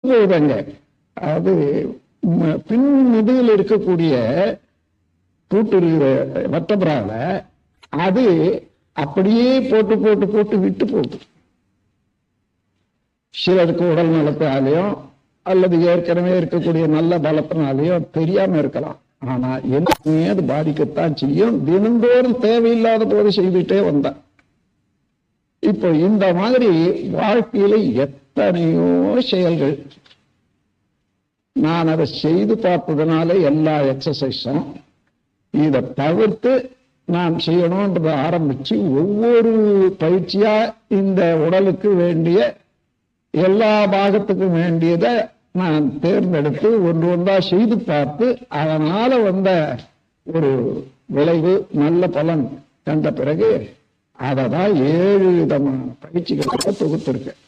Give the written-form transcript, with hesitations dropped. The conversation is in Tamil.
போகுதுங்க. அது பின் முதுகில் இருக்கக்கூடிய கூட்டு வட்டபுறால அது அப்படியே போட்டு போட்டு போட்டு விட்டு போகுது. சிலருக்கு உடல் நலத்தினாலேயும் அல்லது ஏற்கனவே இருக்கக்கூடிய நல்ல பலத்தினாலேயும் தெரியாம இருக்கலாம். ஆனா எல்லாமே அது பாதிக்கத்தான் செய்யும். தினந்தோறும் தேவையில்லாத போது செய்துட்டே வந்தான். இப்போ இந்த மாதிரி வாழ்க்கையில எத்தனையோ செயல்கள் நான் அதை செய்து பார்த்ததுனால எல்லா எக்ஸசைஸும் இதை தவிர்த்து நான் செய்யணும்ன்றத ஆரம்பிச்சு ஒவ்வொரு பயிற்சியா இந்த உடலுக்கு வேண்டிய எல்லா பாகத்துக்கும் வேண்டியதை நான் தேர்ந்தெடுத்து ஒன்று ஒன்றா செய்து பார்த்து அதனால வந்த ஒரு விளைவு நல்ல பலன் கண்ட பிறகு அதை தான் 7 விதமான பயிற்சிகளை தொகுத்திருக்கேன்.